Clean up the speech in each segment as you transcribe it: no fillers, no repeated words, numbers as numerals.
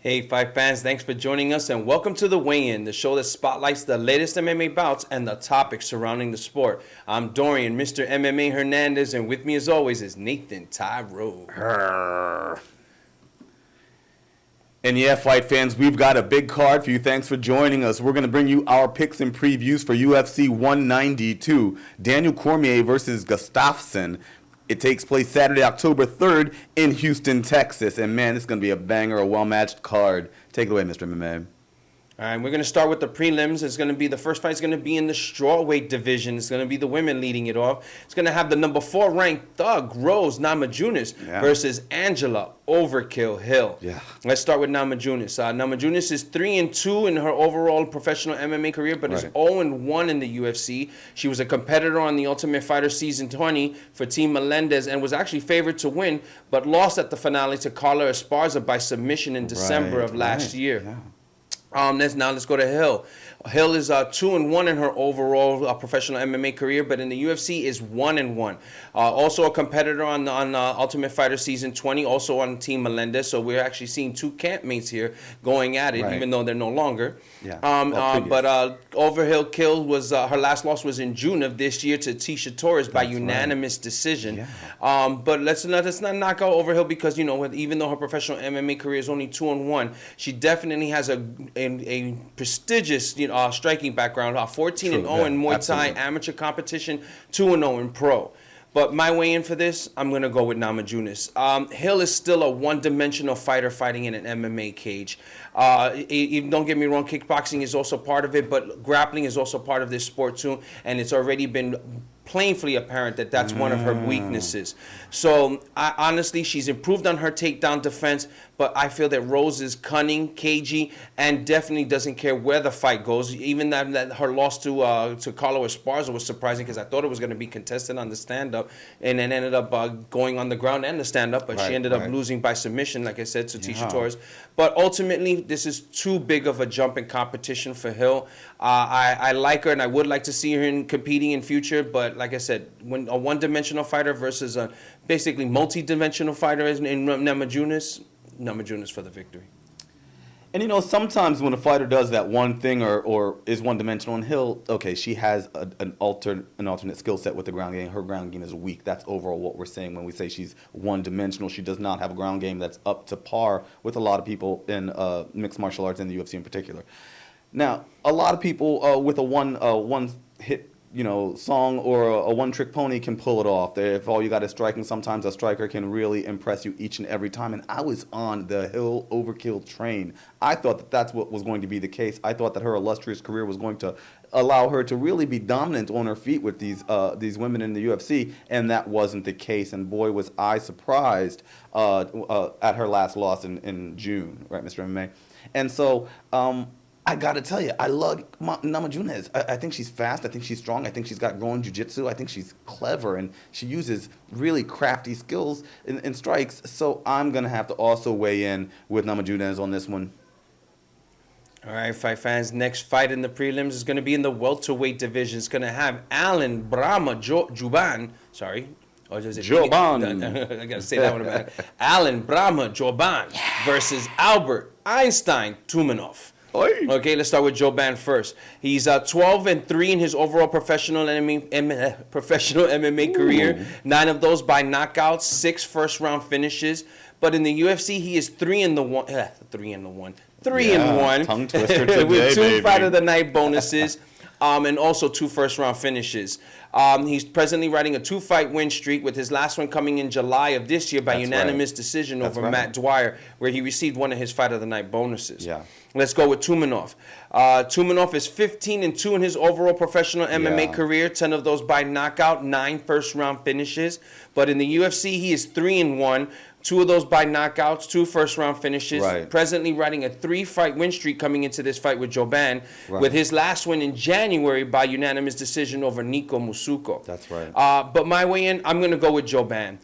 Hey, Fight fans, thanks for joining us and welcome to The Weigh-In, the show that spotlights the latest MMA bouts and the topics surrounding the sport. I'm Dorian, Mr. MMA Hernandez, and with me as always is Nathan Tyrone. And yeah, fight fans, we've got a big card for you. Thanks for joining us. We're going to bring you our picks and previews for UFC 192, Daniel Cormier versus Gustafsson. It takes place Saturday, October 3rd in Houston, Texas. And man, it's going to be a banger, a well-matched card. Take it away, Mr. MMA. All right, we're going to start with the prelims. It's going to be the first fight is going to be in the strawweight division. It's going to be the women leading it off. It's going to have the number 4 ranked thug Rose Namajunas versus Angela Overkill Hill. Yeah. Let's start with Namajunas. Namajunas is 3-2 in her overall professional MMA career, but is 0-1 in the UFC. She was a competitor on the Ultimate Fighter Season 20 for Team Melendez and was actually favored to win, but lost at the finale to Carla Esparza by submission in December of last year. Yeah. Let's go to Hill. Hill is 2-1 in her overall professional MMA career, but in the UFC is 1-1. Also a competitor on Ultimate Fighter Season 20, also on Team Melendez. So we're actually seeing two campmates here going at it, even though they're no longer. Yeah. But Overhill Kill was her last loss was in June of this year to Tisha Torres by unanimous decision. Yeah. But let's not knock out Overhill because even though her professional MMA career is only 2-1, she definitely has a prestigious striking background, 14-0 in Muay Thai amateur competition, 2-0 in pro. But my way in for this, I'm going to go with Namajunas. Hill is still a one-dimensional fighter fighting in an MMA cage. Don't get me wrong, kickboxing is also part of it, but grappling is also part of this sport too, and it's already been plainly apparent that that's one of her weaknesses. So honestly, she's improved on her takedown defense, but I feel that Rose is cunning, cagey, and definitely doesn't care where the fight goes. Even that her loss to Carla Esparza was surprising because I thought it was going to be contested on the stand-up, and then ended up going on the ground and the stand-up, but she ended up losing by submission, like I said, to Tisha Torres. But ultimately, this is too big of a jump in competition for Hill. I like her, and I would like to see her competing in future, but like I said, when a one-dimensional fighter versus a basically multi-dimensional fighter in Namajunas for the victory. And sometimes when a fighter does that one thing or is one-dimensional, and Hill, okay, she has an alternate skill set with the ground game. Her ground game is weak. That's overall what we're saying when we say she's one-dimensional. She does not have a ground game that's up to par with a lot of people in mixed martial arts and the UFC in particular. Now, a lot of people with a one-hit song or a one-trick pony can pull it off. If all you got is striking, sometimes a striker can really impress you each and every time. And I was on the Hill Overkill train. I thought that that's what was going to be the case. I thought that her illustrious career was going to allow her to really be dominant on her feet with these women in the UFC, and that wasn't the case. And boy, was I surprised at her last loss in June, right, Mr. MMA? And so I got to tell you, I love Namajunas. I think she's fast. I think she's strong. I think she's got growing jiu-jitsu. I think she's clever, and she uses really crafty skills in strikes. So I'm going to have to also weigh in with Namajunas on this one. All right, fight fans. Next fight in the prelims is going to be in the welterweight division. It's going to have Alan Brahma Jouban. Sorry. Or is it Jouban. I got to say that one about Alan Brahma Jouban versus Albert Einstein Tumenov. Okay, let's start with Jouban first. He's 12-3 in his overall professional MMA career. 9 of those by knockouts, 6 first-round finishes. But in the UFC, he is 3-1. 3-1. Tongue twister today, with 2 baby. Fight of the Night bonuses. And also 2 first-round finishes. He's presently riding a 2-fight win streak, with his last one coming in July of this year by unanimous decision over Matt Dwyer, where he received one of his Fight of the Night bonuses. Yeah. Let's go with Tumenov. Tumenov is 15-2 in his overall professional MMA career, 10 of those by knockout, 9 first-round finishes. But in the UFC, he is 3-1. 2 of those by knockouts, 2 first-round finishes. Presently riding a 3-fight win streak coming into this fight with Jouban, with his last win in January by unanimous decision over Nico Musuko. That's right. But my way in, I'm going to go with Jouban.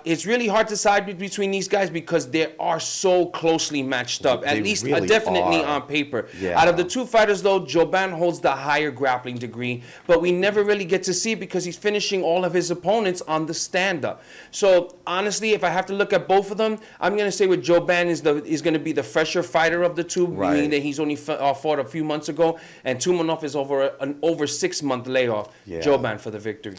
It's really hard to decide between these guys because they are so closely matched up, at least really definitely on paper. Out of the 2 fighters, though, Jouban holds the higher grappling degree, but we never really get to see it because he's finishing all of his opponents on the stand-up. So, honestly, if I have to look at both of them, I'm going to say with Jouban is going to be the fresher fighter of the two, meaning that he's only fought a few months ago, and Tumenov is an over 6-month layoff. Yeah. Jouban for the victory.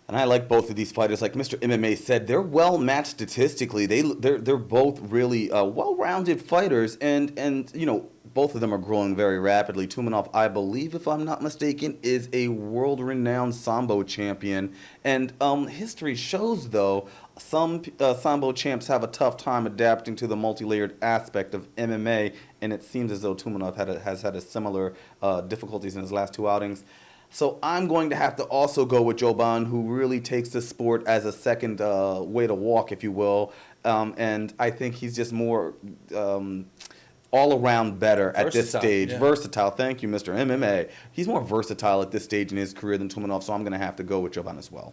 And I like both of these fighters. Like Mr. MMA said, they're well matched statistically. They're both really well-rounded fighters, and you know, both of them are growing very rapidly. Tumenov, I believe, if I'm not mistaken, is a world-renowned Sambo champion. And history shows, though, some Sambo champs have a tough time adapting to the multi-layered aspect of MMA, and it seems as though Tumenov has had a similar difficulties in his last 2 outings. So I'm going to have to also go with Jouban, who really takes the sport as a second way to walk, if you will. And I think he's just more all-around better at this stage. Yeah. Versatile. Thank you, Mr. MMA. He's more versatile at this stage in his career than Tumenov, so I'm going to have to go with Jouban as well.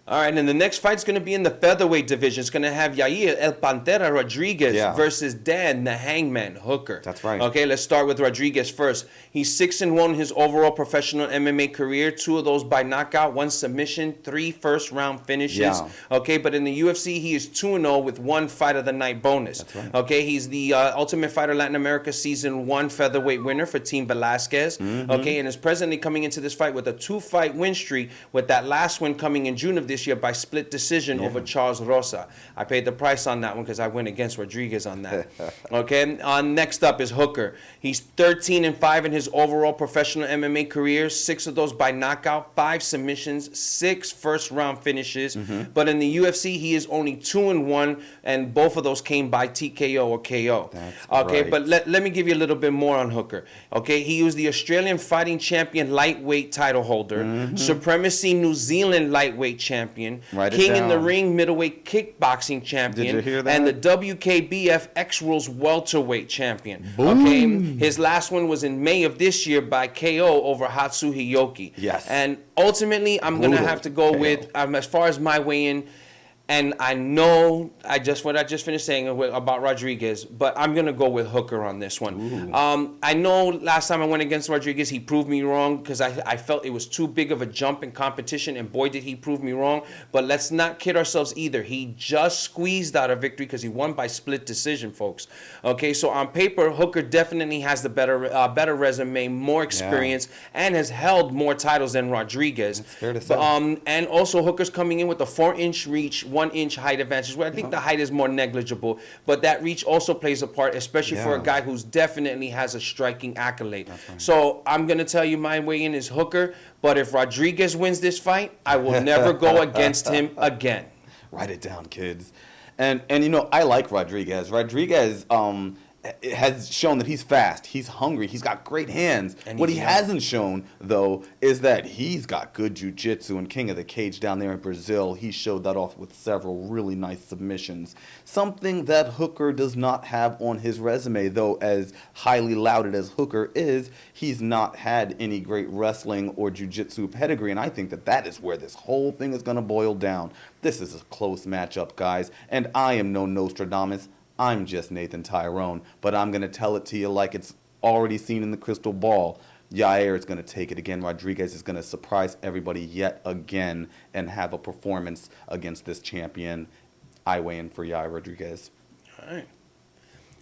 All right, and the next fight's going to be in the featherweight division. It's going to have Yair El Pantera Rodriguez versus Dan the Hangman Hooker. That's right. Okay, let's start with Rodriguez first. He's 6-1 in his overall professional MMA career. 2 of those by knockout, 1 submission, 3 first-round finishes. Yeah. Okay, but in the UFC, he is 2-0 with 1 fight of the night bonus. That's right. Okay, he's the Ultimate Fighter Latin America Season 1 featherweight winner for Team Velasquez. Mm-hmm. Okay, and is presently coming into this fight with a 2-fight win streak, with that last one coming in June of this year by split decision over Charles Rosa. I paid the price on that one because I went against Rodriguez on that. Okay, next up is Hooker. He's 13-5 in his overall professional MMA career. 6 of those by knockout, 5 submissions, 6 first-round finishes. Mm-hmm. But in the UFC, he is only 2-1, and both of those came by TKO or KO. Okay, right. But let me give you a little bit more on Hooker. Okay, he was the Australian Fighting Champion lightweight title holder, Supremacy New Zealand lightweight champion, King in the Ring middleweight kickboxing champion, Did you hear that? and the WKBF X Rules welterweight champion. Boom. Okay, his last one was in May of this year by KO over Hatsu Hiyoki. Yes. And ultimately, I'm going to have to go with, as far as my weigh-in, and I know what I just finished saying about Rodriguez, but I'm going to go with Hooker on this one. I know last time I went against Rodriguez, he proved me wrong because I felt it was too big of a jump in competition, and boy, did he prove me wrong. But let's not kid ourselves either. He just squeezed out a victory because he won by split decision, folks. Okay, so on paper, Hooker definitely has the better resume, more experience, and has held more titles than Rodriguez. That's fair to say. And also, Hooker's coming in with a 4-inch reach, 1-inch height advantage, where I think the height is more negligible, but that reach also plays a part, especially for a guy who's definitely has a striking accolade. Right. So I'm going to tell you my weigh-in is Hooker, but if Rodriguez wins this fight, I will never go against him again. Write it down, kids. And you know, I like Rodriguez. Rodriguez has shown that he's fast, he's hungry, he's got great hands. And what he hasn't shown, though, is that he's got good jiu-jitsu, and King of the Cage down there in Brazil, he showed that off with several really nice submissions. Something that Hooker does not have on his resume, though, as highly lauded as Hooker is, he's not had any great wrestling or jiu-jitsu pedigree, and I think that is where this whole thing is going to boil down. This is a close matchup, guys, and I am no Nostradamus. I'm just Nathan Tyrone, but I'm going to tell it to you like it's already seen in the crystal ball. Yair is going to take it again. Rodriguez is going to surprise everybody yet again and have a performance against this champion. I weigh in for Yair Rodriguez. All right.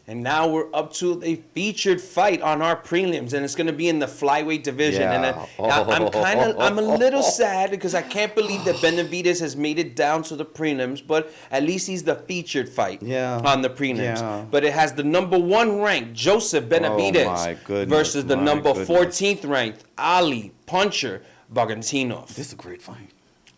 And now we're up to a featured fight on our prelims, and it's going to be in the flyweight division. Yeah. And I'm a little sad because I can't believe that Benavidez has made it down to the prelims, but at least he's the featured fight on the prelims. Yeah. But it has the number 1 ranked Joseph Benavidez versus the number 14th ranked Ali Puncher Bagautinov. This is a great fight.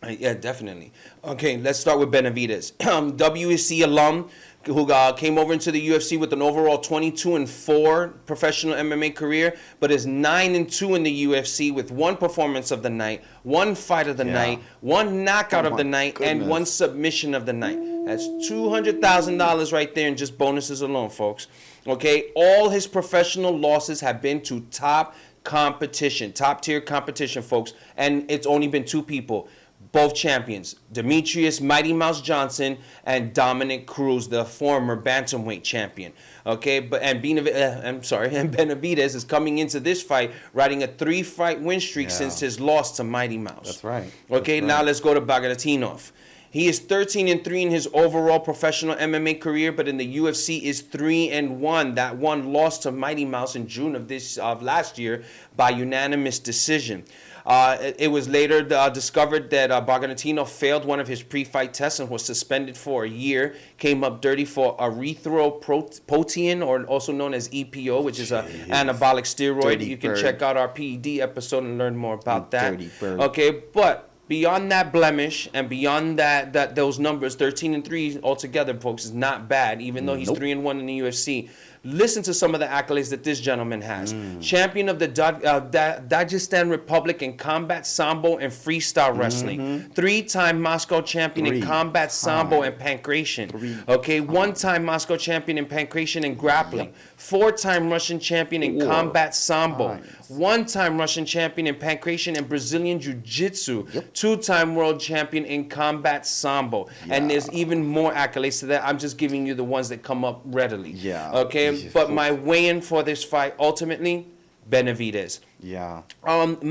Yeah, definitely. Okay, let's start with Benavidez. WEC alum who came over into the UFC with an overall 22-4 professional MMA career, but is 9-2 in the UFC with 1 performance of the night, 1 fight of the night, 1 knockout of the night, and 1 submission of the night. That's $200,000 right there in just bonuses alone, folks. Okay, all his professional losses have been to top tier competition, folks, and it's only been 2 people. Both champions, Demetrius Mighty Mouse Johnson and Dominic Cruz, the former bantamweight champion. Okay, and Benavidez is coming into this fight riding a 3-fight win streak since his loss to Mighty Mouse. That's right. Okay, now let's go to Bagautinov. He is 13-3 in his overall professional MMA career, but in the UFC is 3-1. That one lost to Mighty Mouse in June of last year by unanimous decision. It was later discovered that Bagautinov failed one of his pre-fight tests and was suspended for a year. Came up dirty for erythropoietin, or also known as EPO, which is an anabolic steroid. Dirty you can bird. check out our PED episode and learn more about that. Dirty bird. Okay, but beyond that blemish and beyond that those numbers, 13-3 altogether, folks, is not bad. Even though he's 3-1 in the UFC. Listen to some of the accolades that this gentleman has. Champion of the Dagestan Republic in combat sambo and freestyle wrestling. 3-time Moscow champion in combat sambo and pankration. Okay, 1-time Moscow champion in pankration and grappling. 4-time Russian champion in combat sambo. 1-time Russian champion in pankration and Brazilian jiu-jitsu. 2-time world champion in combat sambo. And there's even more accolades to that. I'm just giving you the ones that come up readily. Okay, but my weigh-in for this fight, ultimately, Benavidez. Benavidez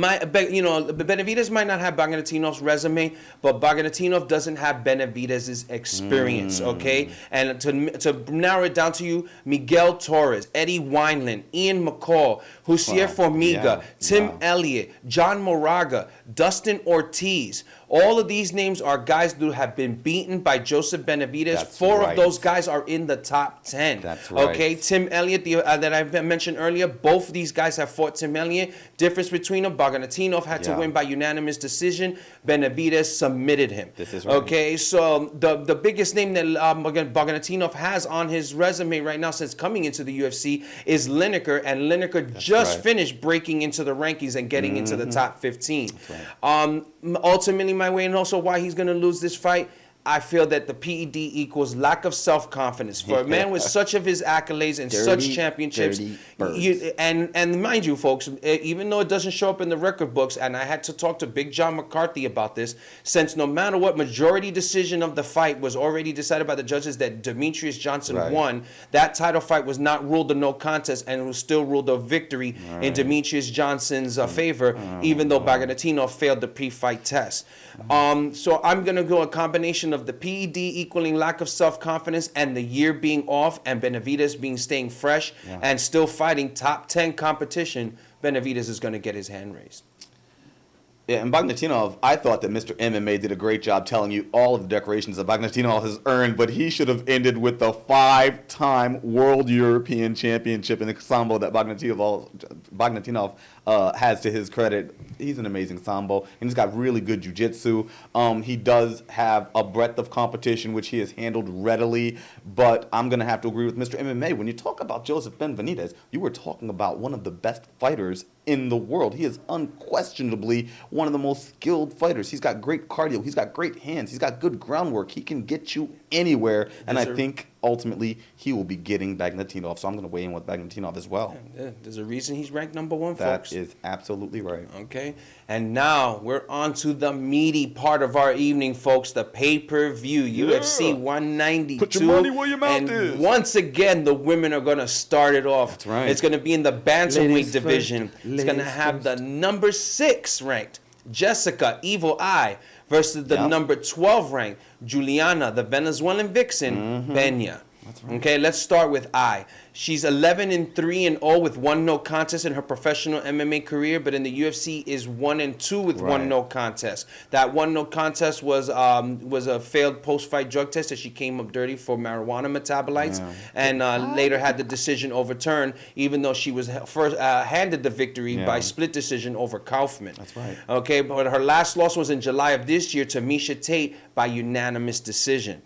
might not have Bagaudinov's resume, but Bagautinov doesn't have Benavidez's experience, okay? And to narrow it down to you, Miguel Torres, Eddie Wineland, Ian McCall, Hussier Formiga, Tim Elliott, John Moraga, Dustin Ortiz. All of these names are guys who have been beaten by Joseph Benavidez. Four of those guys are in the top 10. Okay, Tim Elliott, that I mentioned earlier, both of these guys have fought Tim Elliott. Difference between them, Bagautinov had to win by unanimous decision. Benavidez submitted him. This is right. Okay, so the biggest name that Bagautinov has on his resume right now since coming into the UFC is Lineker, and Lineker just finished breaking into the rankings and getting into the top 15. Ultimately, my way, and also why he's going to lose this fight, I feel that the PED equals lack of self-confidence. For a man with such of his accolades and such championships, and mind you, folks, even though it doesn't show up in the record books, and I had to talk to Big John McCarthy about this, since no matter what, majority decision of the fight was already decided by the judges that Demetrius Johnson won, that title fight was not ruled a no contest and was still ruled a victory in Demetrius Johnson's favor, even though Bagautinov failed the pre-fight test. So I'm going to go a combination of the PED equaling lack of self-confidence and the year being off and Benavidez being staying fresh and still fighting top 10 competition. Benavidez is going to get his hand raised. Yeah, and Bagautinov, I thought that Mr. MMA did a great job telling you all of the decorations that Bagautinov has earned, but he should have ended with the 5-time World European Championship in the Sambo that Bagautinov has to his credit. He's an amazing Sambo, and he's got really good jiu-jitsu. He does have a breadth of competition, which he has handled readily, but I'm going to have to agree with Mr. MMA. When you talk about Joseph Benavidez, you were talking about one of the best fighters in the world. He is unquestionably one of the most skilled fighters. He's got great cardio. He's got great hands. He's got good groundwork. He can get you anywhere. And I think ultimately he will be getting Bagautinov. So I'm going to weigh in with Bagautinov as well. There's a reason he's ranked number 1, folks. That is absolutely right. Okay. And now we're on to the meaty part of our evening, folks. The pay-per-view, UFC 192. Put your money where your mouth is. Once again, the women are going to start it off. That's right. It's going to be in the bantamweight division. It's going to have the number 6 ranked Jessica Evil Eye versus the number 12 ranked Juliana, the Venezuelan vixen, Pena. That's right. Okay, let's start with I. She's 11-3-0 with 1 no contest in her professional MMA career, but in the UFC is 1-2 with 1 no contest. That 1 no contest was a failed post-fight drug test that she came up dirty for marijuana metabolites, and later had the decision overturned, even though she was first handed the victory by split decision over Kaufman. That's right. Okay, but her last loss was in July of this year to Miesha Tate by unanimous decision.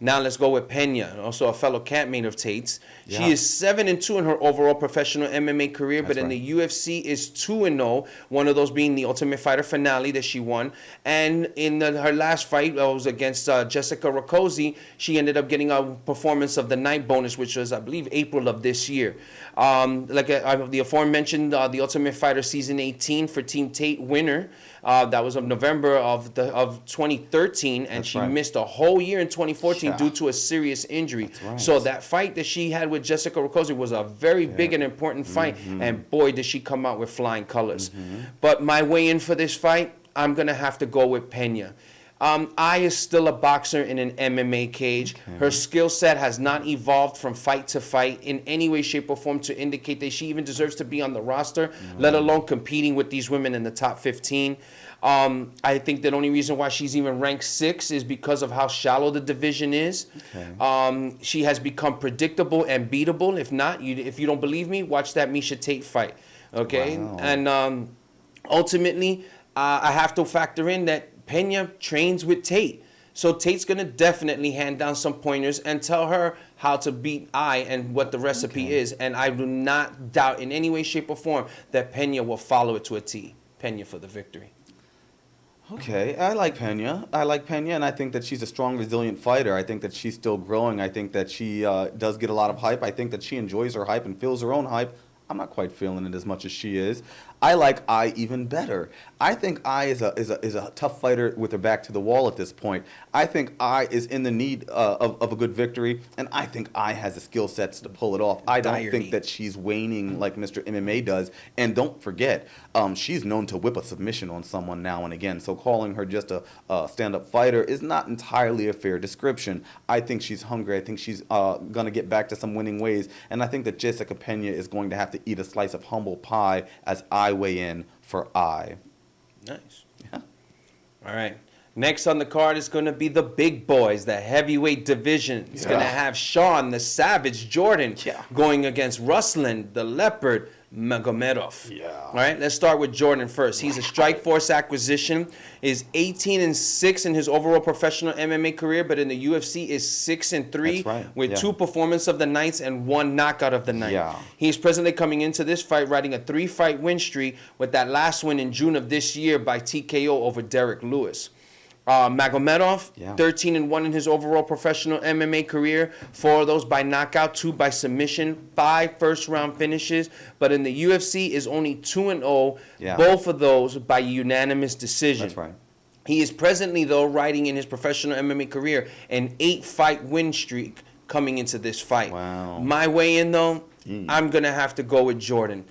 Now let's go with Pena, also a fellow campmate of Tate's. She is 7-2 in her overall professional MMA career, but in the UFC is 2-0, one of those being the Ultimate Fighter finale that she won. And in her last fight was against Jessica Rakoczy. She ended up getting a performance of the night bonus, which was, I believe, April of this year. The aforementioned the Ultimate Fighter Season 18 for Team Tate winner. That was of November of 2013, and she missed a whole year in 2014 due to a serious injury. So that fight that she had with Jessica Rakoczy was a very big and important fight, and boy, did she come out with flying colors. But my weigh-in for this fight, I'm going to have to go with Pena. Ai is still a boxer in an MMA cage. Okay. Her skill set has not evolved from fight to fight in any way, shape, or form to indicate that she even deserves to be on the roster, let alone competing with these women in the top 15. I think the only reason why she's even ranked 6 is because of how shallow the division is. Okay. She has become predictable and beatable. If not, if you don't believe me, watch that Miesha Tate fight. Okay? Wow. And ultimately, I have to factor in that Pena trains with Tate. So Tate's going to definitely hand down some pointers and tell her how to beat Ai and what the recipe is. And I do not doubt in any way, shape, or form that Pena will follow it to a T. Pena for the victory. Okay, I like Pena. And I think that she's a strong, resilient fighter. I think that she's still growing. I think that she does get a lot of hype. I think that she enjoys her hype and feels her own hype. I'm not quite feeling it as much as she is. I like Ai even better. I think Ai is a tough fighter with her back to the wall at this point. I think Ai is in the need of a good victory, and I think Ai has the skill sets to pull it off. I don't think that she's waning like Mr. MMA does. And don't forget, she's known to whip a submission on someone now and again. So calling her just a stand-up fighter is not entirely a fair description. I think she's hungry. I think she's going to get back to some winning ways. And I think that Jessica Pena is going to have to eat a slice of humble pie as I weigh in for Ai. Nice. Yeah. All right. Next on the card is going to be the big boys, the heavyweight division. It's going to have Sean, the Savage Jordan, going against Ruslan, the Leopard, Magomedov. Yeah. All right, let's start with Jordan first. He's a Strikeforce acquisition, is 18-6 in his overall professional MMA career, but in the UFC is 6-3 with 2 performance of the nights and 1 knockout of the night. Yeah. He's presently coming into this fight riding a 3-fight win streak with that last win in June of this year by TKO over Derek Lewis. Magomedov, 13-1 in his overall professional MMA career. 4 of those by knockout, 2 by submission, 5 first-round finishes. But in the UFC is only 2-0, both of those by unanimous decision. That's right. He is presently, though, riding in his professional MMA career an 8-fight win streak coming into this fight. Wow. My way in, though, I'm going to have to go with Jordan.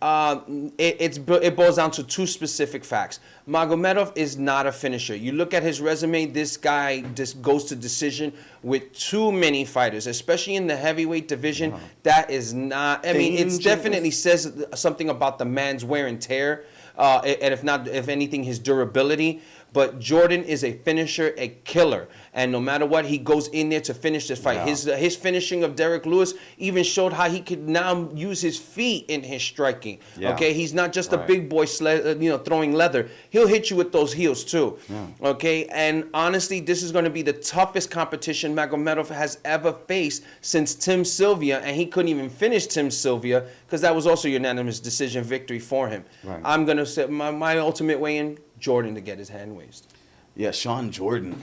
It boils down to 2 specific facts. Magomedov is not a finisher. You look at his resume, this guy just goes to decision with too many fighters, especially in the heavyweight division. That is not, I mean, it definitely says something about the man's wear and tear, and if anything, his durability. But Jordan is a finisher, a killer. And no matter what, he goes in there to finish this fight. His finishing of Derek Lewis even showed how he could now use his feet in his striking. Okay, he's not just a big boy throwing leather. He'll hit you with those heels too. Okay, and honestly, this is going to be the toughest competition Magomedov has ever faced since Tim Sylvia, and he couldn't even finish Tim Sylvia because that was also a unanimous decision victory for him. I'm going to say my ultimate way in, Jordan to get his hand raised. Yeah, Sean Jordan,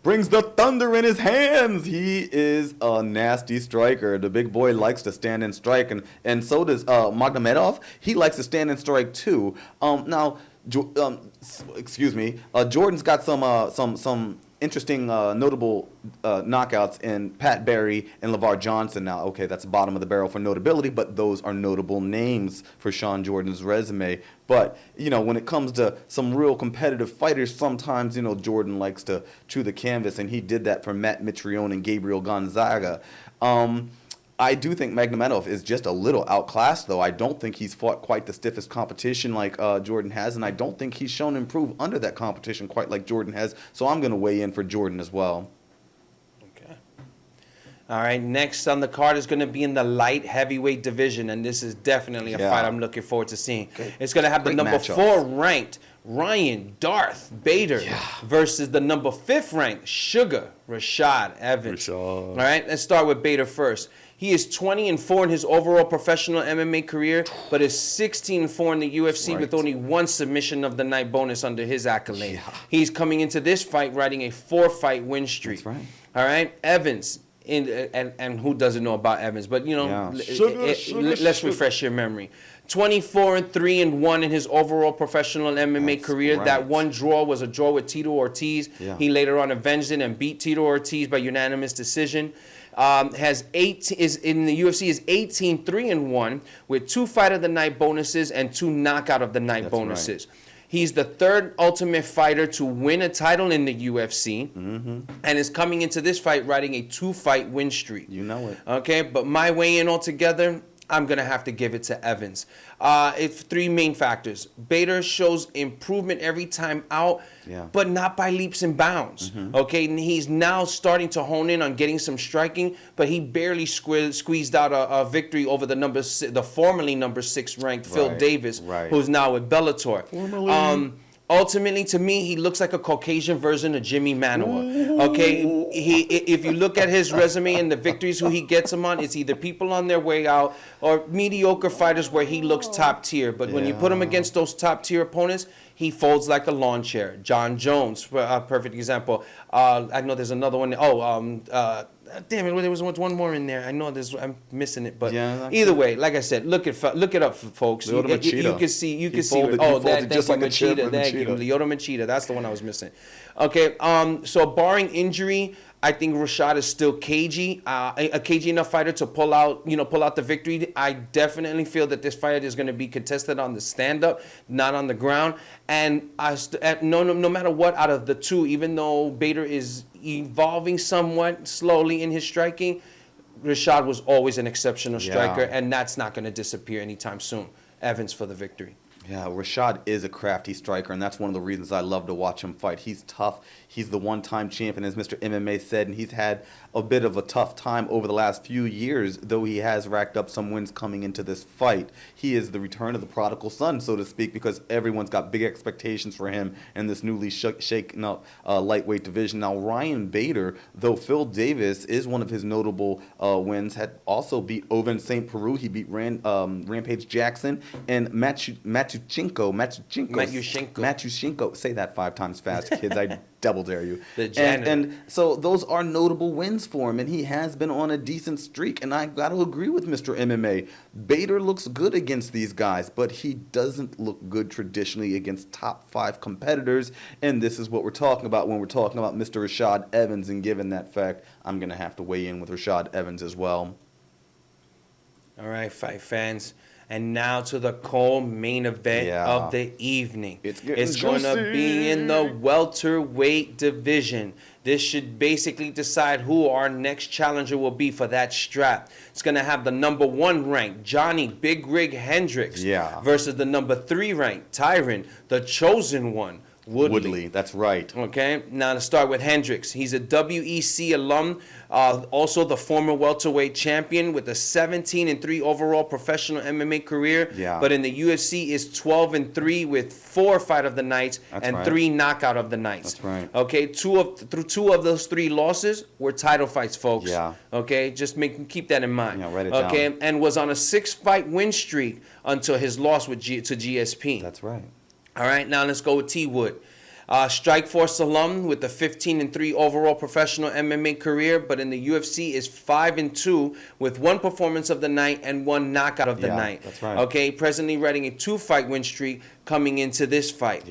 brings the thunder in his hands. He is a nasty striker. The big boy likes to stand and strike, and so does Magomedov. He likes to stand and strike too. Jordan's got some interesting, notable knockouts in Pat Barry and LeVar Johnson. Now, okay, that's the bottom of the barrel for notability, but those are notable names for Sean Jordan's resume. But, when it comes to some real competitive fighters, sometimes, Jordan likes to chew the canvas, and he did that for Matt Mitrione and Gabriel Gonzaga. I do think Magomedov is just a little outclassed, though. I don't think he's fought quite the stiffest competition like Jordan has, and I don't think he's shown improve under that competition quite like Jordan has. So I'm going to weigh in for Jordan as well. Okay. All right, next on the card is going to be in the light heavyweight division, and this is definitely a fight I'm looking forward to seeing. It's going to have the number 4 ranked Ryan Darth Bader versus the number 5th ranked Sugar Rashad Evans. All right, let's start with Bader first. He is 20-4 in his overall professional MMA career, but is 16-4 in the UFC with only 1 submission of the night bonus under his accolade. He's coming into this fight riding a 4-fight win streak. That's right. All right, Evans. And who doesn't know about Evans? But, let's refresh your memory. 24-3-1 in his overall professional MMA career. That one draw was a draw with Tito Ortiz. He later on avenged it and beat Tito Ortiz by unanimous decision. Is in the UFC is 18-3-1 with 2 fight of the night bonuses and 2 knockout of the night bonuses. He's the third Ultimate Fighter to win a title in the UFC, and is coming into this fight riding a 2-fight win streak. You know it. Okay, but my weigh-in altogether, I'm going to have to give it to Evans. It's 3 main factors. Bader shows improvement every time out, but not by leaps and bounds. Okay, and he's now starting to hone in on getting some striking, but he barely squeezed out a victory over the formerly number 6 ranked Phil Davis, who's now with Bellator. Ultimately, to me, he looks like a Caucasian version of Jimmy Manuwa. Okay, if you look at his resume and the victories who he gets him on, it's either people on their way out or mediocre fighters where he looks top tier. But when you put him against those top tier opponents, he folds like a lawn chair. John Jones, a perfect example. I know there's another one. Damn it! There was one more in there. I know I'm missing it, but either way, like I said, look it up, folks. You can see. Just like Machida. Thank you, Lyoto Machida. That's the one I was missing. Okay. So barring injury, I think Rashad is still cagey, a cagey enough fighter to pull out the victory. I definitely feel that this fight is going to be contested on the stand-up, not on the ground. And no matter what, out of the two, even though Bader is evolving somewhat slowly in his striking, Rashad was always an exceptional striker, and that's not going to disappear anytime soon. Evans for the victory. Yeah, Rashad is a crafty striker, and that's one of the reasons I love to watch him fight. He's tough. He's the one-time champion, as Mr. MMA said, and he's had a bit of a tough time over the last few years, though he has racked up some wins coming into this fight. He is the return of the prodigal son, so to speak, because everyone's got big expectations for him in this newly shaken up lightweight division. Now, Ryan Bader, though Phil Davis is one of his notable wins, had also beat Oven St. Peru. He beat Rampage Jackson and Matyushenko. Say that 5 times fast, kids. I double dare you. And so those are notable wins for him, and he has been on a decent streak. And I got to agree with Mr. MMA. Bader looks good against these guys, but he doesn't look good traditionally against top 5 competitors. And this is what we're talking about when we're talking about Mr. Rashad Evans. And given that fact, I'm going to have to weigh in with Rashad Evans as well. All right, fight fans. And now to the co-main event of the evening. It's going to be in the welterweight division. This should basically decide who our next challenger will be for that strap. It's going to have the number 1 ranked Johnny Big Rig Hendricks versus the number 3 ranked Tyrone, the chosen one, Woodley. That's right. Okay, now to start with Hendricks. He's a WEC alum, also the former welterweight champion with a 17-3 overall professional MMA career. But in the UFC is 12-3 with 4 fight of the nights and 3 knockout of the nights. That's right. Okay, two of those 3 losses were title fights, folks. Okay, just keep that in mind. Write it down. Okay, and was on a 6-fight win streak until his loss to GSP. That's right. All right, now let's go with T. Wood. Strikeforce alum with a 15-3 overall professional MMA career, but in the UFC is 5-2 with 1 performance of the night and 1 knockout of the night. That's right. Okay, presently riding a 2-fight win streak coming into this fight.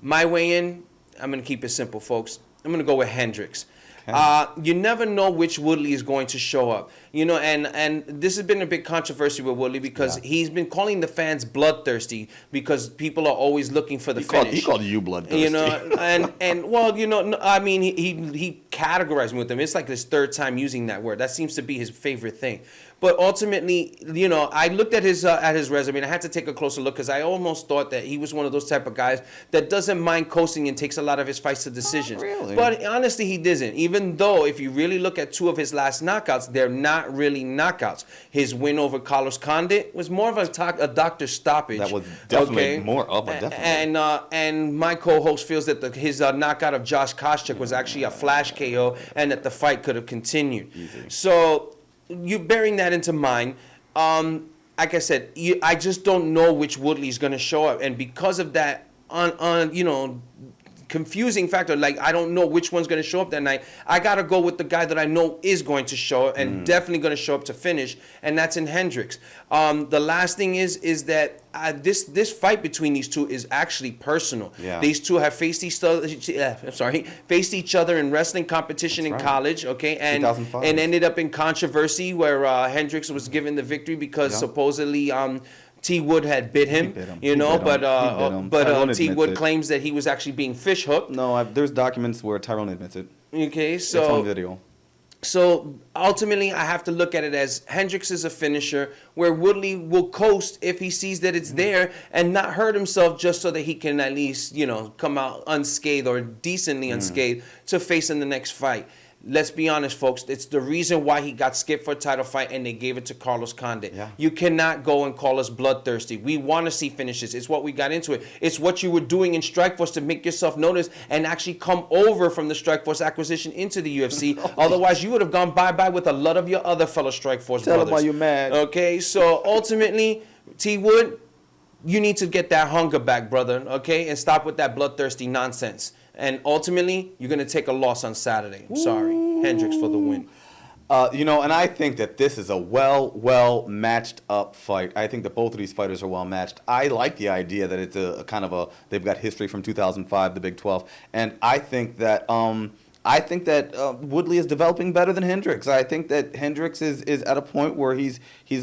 My weigh-in, I'm going to keep it simple, folks. I'm going to go with Hendricks. You never know which Woodley is going to show up. And this has been a big controversy with Woodley because he's been calling the fans bloodthirsty because people are always looking for the finish. He called you bloodthirsty. I mean, he categorized me with him. It's like his 3rd time using that word. That seems to be his favorite thing. But ultimately, I looked at his resume and I had to take a closer look because I almost thought that he was one of those type of guys that doesn't mind coasting and takes a lot of his fights to decisions. Really? But honestly, he doesn't. Even though if you really look at 2 of his last knockouts, they're not really knockouts. His win over Carlos Condit was more of a doctor stoppage. That was definitely more of a definitely. And my co-host feels that his knockout of Josh Koscheck was actually a flash KO and that the fight could have continued. Easy. So you bearing that into mind, like I said, I just don't know which Woodley's going to show up, and because of that, confusing factor, like I don't know which one's going to show up that night. I got to go with the guy that I know is going to show up and definitely going to show up to finish, and that's in Hendricks. The last thing is that this fight between these two is actually personal. These two have faced each other in wrestling competition in college, okay, and ended up in controversy where Hendricks was given the victory because supposedly T. Wood had bit him, bit him. you He know, bit him. but T. admits Wood it. claims that he was actually being fish hooked. No, there's documents where Tyrone admits it. Okay, It's on so video. so ultimately, I have to look at it as Hendricks is a finisher, where Woodley will coast if he sees that it's there and not hurt himself, just so that he can at least, you know, come out unscathed or decently unscathed to face in the next fight. Let's be honest, folks. It's the reason why he got skipped for a title fight and they gave it to Carlos Condit. Yeah. You cannot go and call us bloodthirsty. We want to see finishes. It's what we got into it. It's what you were doing in Strikeforce to make yourself notice and actually come over from the Strikeforce acquisition into the UFC. Otherwise, you would have gone bye-bye with a lot of your other fellow Strikeforce Tell brothers. him why you're mad. Okay, so ultimately, T. Wood, you need to get that hunger back, brother, okay? And stop with that bloodthirsty nonsense. And ultimately, you're going to take a loss on Saturday. I'm sorry. Hendricks for the win. You know, and I think that this is a well matched up fight. I think that both of these fighters are well matched. I like the idea that it's a kind of they've got history from 2005, the Big 12, and I think that Woodley is developing better than Hendricks. I think that Hendricks is at a point where he's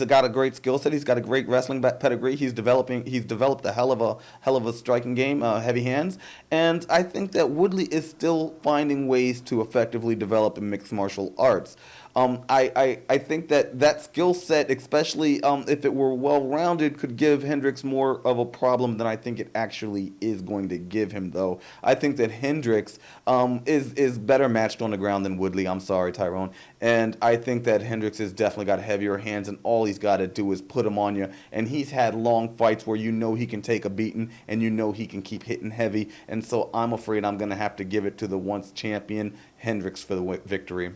got a great skill set. He's got a great wrestling pedigree. He's developed a hell of a striking game, heavy hands. And I think that Woodley is still finding ways to effectively develop in mixed martial arts. I think that skill set, especially if it were well-rounded, could give Hendricks more of a problem than I think it actually is going to give him, though. I think that Hendricks is better matched on the ground than Woodley. I'm sorry, Tyrone. And I think that Hendricks has definitely got heavier hands, and all he's got to do is put him on you. And he's had long fights where you know he can take a beating, and you know he can keep hitting heavy. And so I'm afraid I'm going to have to give it to the once champion Hendricks for the victory.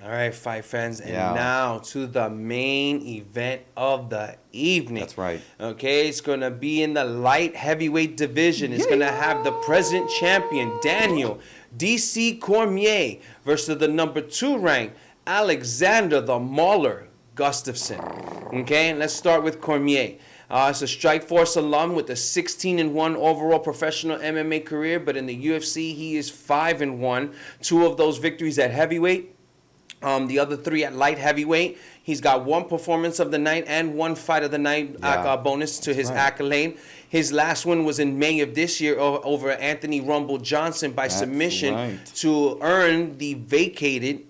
All right, fight fans, and now to the main event of the evening. That's right. Okay, it's going to be in the light heavyweight division. It's going to have the present champion, Daniel DC Cormier, versus the number 2 ranked Alexander the Mauler Gustafsson. Okay, and let's start with Cormier. It's a Strikeforce alum with a 16-1 overall professional MMA career, but in the UFC, he is 5-1. 2 of those victories at heavyweight. The other 3 at light heavyweight. He's got 1 performance of the night and 1 fight of the night bonus to his accolade. His last win was in May of this year over Anthony Rumble Johnson by submission to earn the vacated,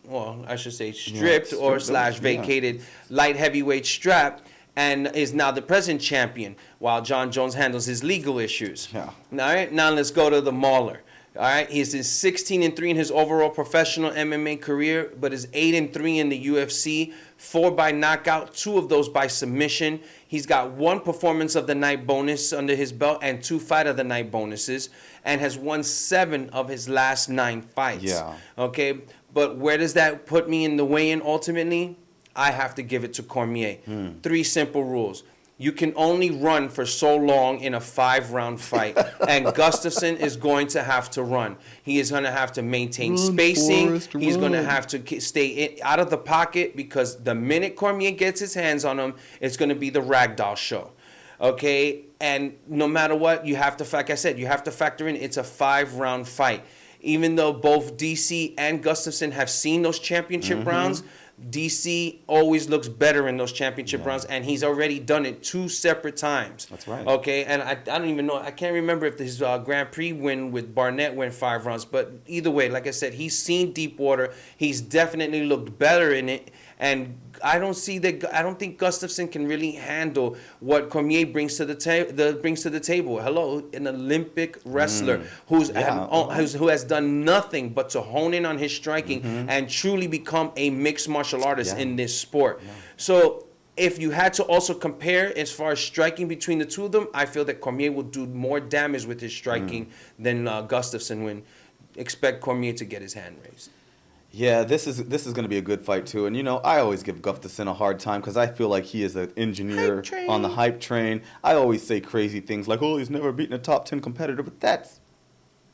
well, I should say stripped / vacated light heavyweight strap, and is now the present champion while John Jones handles his legal issues. Yeah. All right, now let's go to the Mauler. All right, he's 16-3 in his overall professional MMA career, but is 8-3 in the UFC, 4 by knockout, 2 of those by submission. He's got 1 performance of the night bonus under his belt and 2 fight of the night bonuses, and has won 7 of his last 9 fights. Yeah. Okay, but where does that put me in the weigh-in ultimately? I have to give it to Cormier. 3 simple rules. You can only run for so long in a 5-round fight, and Gustafsson is going to have to run. He is going to have to maintain spacing. He's going to have to stay out of the pocket, because the minute Cormier gets his hands on him, it's going to be the ragdoll show. Okay? And no matter what, you have to, like I said, you have to factor in it's a 5-round fight. Even though both DC and Gustafsson have seen those championship rounds, DC always looks better in those championship rounds, and he's already done it 2 separate times. That's right. Okay, and I don't even know. I can't remember if his Grand Prix win with Barnett went 5 rounds, but either way, like I said, he's seen deep water. He's definitely looked better in it, and I don't think Gustafsson can really handle what Cormier brings to the table. Hello, an Olympic wrestler who has done nothing but to hone in on his striking and truly become a mixed martial artist in this sport. Yeah. So if you had to also compare as far as striking between the 2 of them, I feel that Cormier will do more damage with his striking than Gustafsson when expect Cormier to get his hand raised. Yeah, this is going to be a good fight too. And you know, I always give Gustafsson a hard time because I feel like he is an engineer on the hype train. I always say crazy things like, "Oh, he's never beaten a top 10 competitor," but that's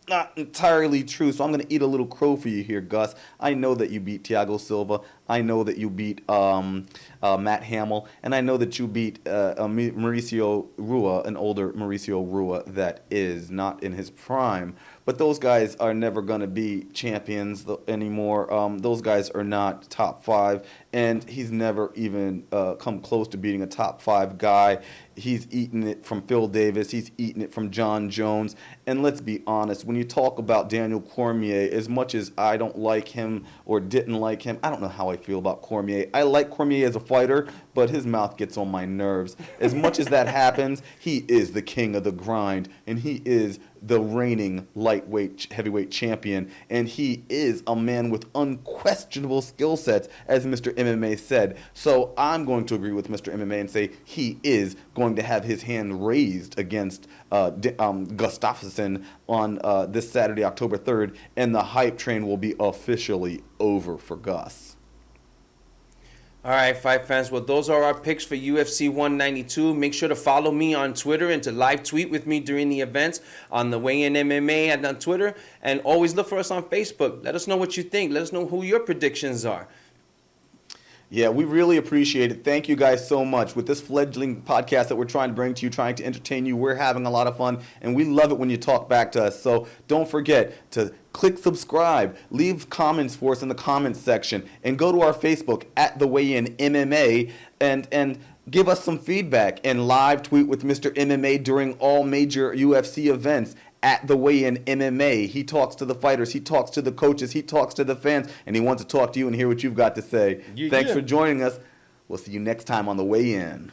not entirely true. So I'm going to eat a little crow for you here, Gus. I know that you beat Thiago Silva. I know that you beat Matt Hamill, and I know that you beat Mauricio Rua, an older Mauricio Rua that is not in his prime. but those guys are never going to be champions anymore. Those guys are not top 5, and he's never even come close to beating a top 5 guy. He's eaten it from Phil Davis. He's eaten it from John Jones. And let's be honest, when you talk about Daniel Cormier, as much as I don't like him or didn't like him, I don't know how I feel about Cormier. I like Cormier as a fighter, but his mouth gets on my nerves. As much as that happens, he is the king of the grind, and he is the reigning heavyweight champion, and he is a man with unquestionable skill sets, as Mr. MMA said. So I'm going to agree with Mr. MMA and say he is going to have his hand raised against Gustafsson on this Saturday, October 3rd, and the hype train will be officially over for Gus. All right, fight fans. Well, those are our picks for UFC 192. Make sure to follow me on Twitter and to live tweet with me during the events on the Weigh In MMA and on Twitter. And always look for us on Facebook. Let us know what you think. Let us know who your predictions are. Yeah, we really appreciate it. Thank you guys so much. With this fledgling podcast that we're trying to bring to you, trying to entertain you, we're having a lot of fun, and we love it when you talk back to us. So don't forget to click subscribe, leave comments for us in the comments section, and go to our Facebook at The Weigh In MMA and give us some feedback and live tweet with Mr. MMA during all major UFC events. At The Weigh In MMA. He talks to the fighters, he talks to the coaches, he talks to the fans, and he wants to talk to you and hear what you've got to say. Thanks for joining us. We'll see you next time on The Weigh In.